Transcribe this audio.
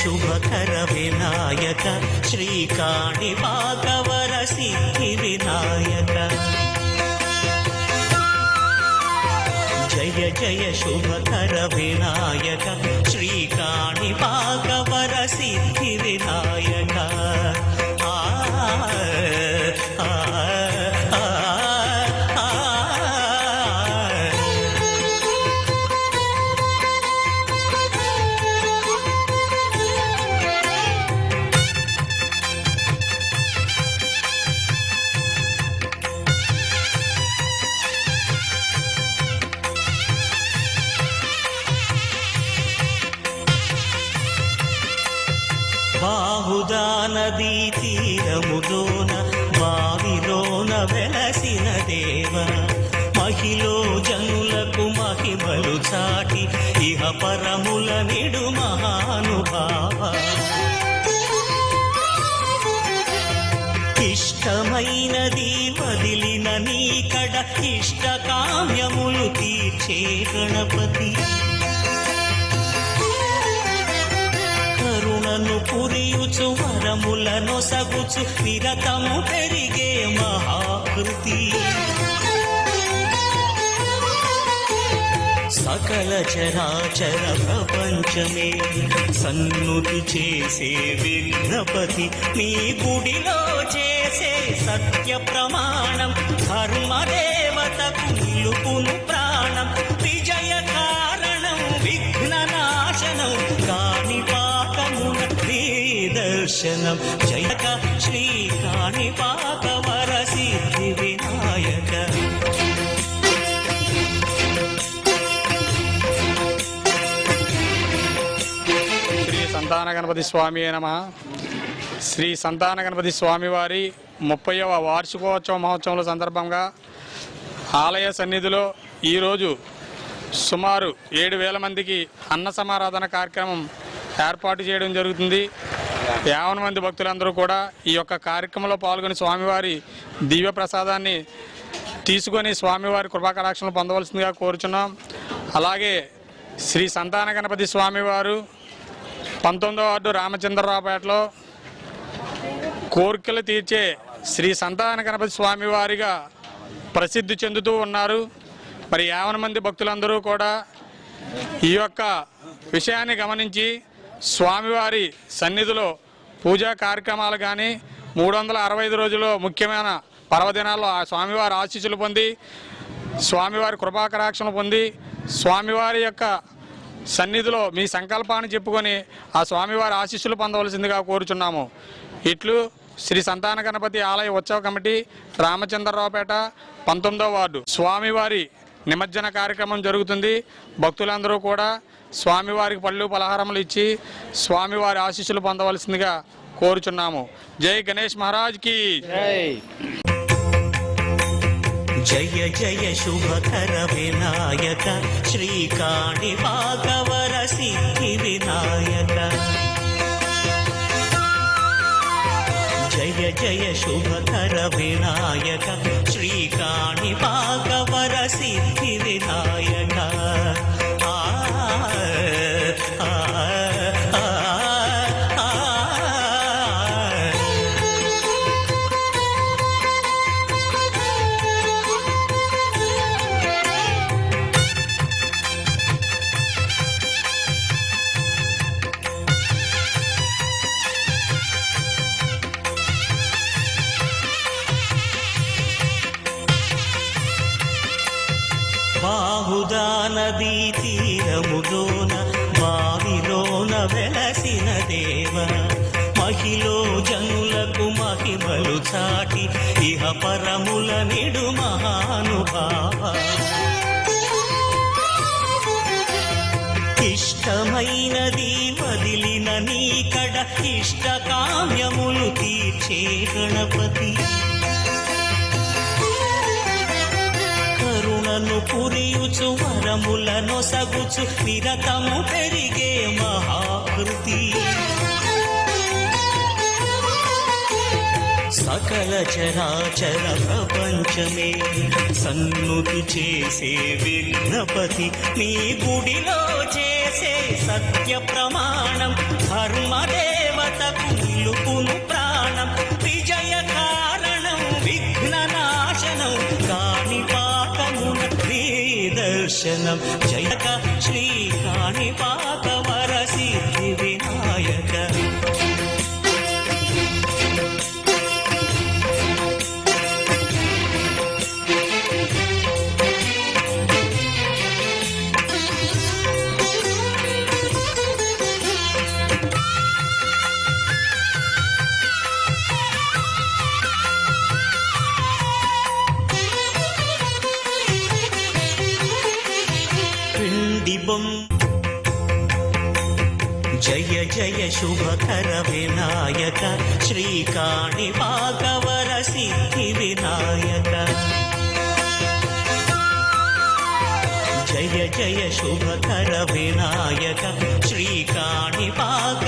శుభకర వినాయక శ్రీకాణిపాకవర సిద్ధి వినాయక జయ జయ శుభకర వినాయక శ్రీకాణిపాకవర సిద్ధి వినాయక బాహుదా నదీ తీరములోన బావిలోన వెలసిన దేవ మహిలో జనులకు మహిమలు చాటి ఇహ పరముల నిడు మహానుభావ ఇష్టమైనది వదిలిన నీకడ ఇష్ట కామ్యములు తీర్చే గణపతి కరుణను పురియుచు వరములను సగుచు నిరతము పెరిగే మహాకృతి సకల చరాచర ప్రపంచమే సన్నుతి చేసే విఘ్నపతి నీ గుడిలో చేసే సత్య ప్రమాణం ధర్మదేవతకు నిలుపును ప్రాణం విజయ కారణం విఘ్న నాశనం కాణిపాకమున నీ దర్శనం జయక శ్రీ కాణిపాకవర సిద్ధి వినాయక సంతాన గణపతి స్వామి నమః. శ్రీ సంతాన గణపతి స్వామి వారి 30వ వార్షికోత్సవ మహోత్సవం సందర్భంగా ఆలయ సన్నిధిలో ఈరోజు సుమారు 7,000 మందికి అన్న సమారాధన కార్యక్రమం ఏర్పాటు చేయడం జరుగుతుంది. 50 మంది భక్తులందరూ కూడా ఈ యొక్క కార్యక్రమంలో పాల్గొని స్వామివారి దివ్య ప్రసాదాన్ని తీసుకొని స్వామివారి కృపాకటాక్షలు పొందవలసిందిగా కోరుచున్నాం. అలాగే శ్రీ సంతాన గణపతి స్వామివారు 19వ వార్డు రామచంద్రరావుపేటలో కోరికలు తీర్చే శ్రీ సంతాన గణపతి స్వామివారిగా ప్రసిద్ధి చెందుతూ ఉన్నారు. మరి 50 మంది భక్తులందరూ కూడా ఈ యొక్క విషయాన్ని గమనించి స్వామివారి సన్నిధిలో పూజా కార్యక్రమాలు కానీ 365 రోజుల్లో ముఖ్యమైన పర్వదినాల్లో ఆ స్వామివారి ఆశీస్సులు పొంది స్వామివారి కృపాకటాక్షలు పొంది స్వామివారి యొక్క సన్నిధిలో మీ సంకల్పాన్ని చెప్పుకొని ఆ స్వామివారి ఆశీస్సులు పొందవలసిందిగా కోరుచున్నాము. ఇట్లు శ్రీ సంతాన గణపతి ఆలయ ఉత్సవ కమిటీ రామచంద్రరావుపేట 19వ వార్డు స్వామివారి నిమజ్జన కార్యక్రమం జరుగుతుంది. భక్తులందరూ కూడా స్వామివారికి పళ్ళు పలహారములు ఇచ్చి స్వామివారి ఆశీస్సులు పొందవలసిందిగా కోరుచున్నాము. జై గణేష్ మహారాజ్ కి జయ జయ శుభకర వినాయక శ్రీకాణిపాకవర సిద్ధి వినాయక జయ జయ శుభకర వినాయక శ్రీకాణిపాకవర సిద్ధి వినాయక బాహుదా నదీ తీరములోన బావిలోన వెలసిన దేవ మహిలో జనులకు మహిమలు చాటి ఇహ పరముల నిడు మహానుభావ ఇష్టమైనది వదిలిన నీకడ ఇష్ట కామ్యములు తీర్చే గణపతి కరుణను పురియుచు వరములను సగుచు నిరతము పెరిగే మహాకృతి సకల చరాచర ప్రపంచమే సన్నుతి చేసే విఘ్నపతి నీ గుడిలో చేసే సత్య ప్రమాణం ధర్మదేవతకు నిలుపును ప్రాణం విజయ కారణం విఘ్ననాశనం కాణిపాకమున దర్శనం జయక శ్రీ కాణిపాక వర సిద్ధి వినాయక జయ జయ శుభకర వినాయక శ్రీ కాణిపాక వర సిద్ధి వినాయక జయ జయ శుభకర వినాయక శ్రీ కాణిపాక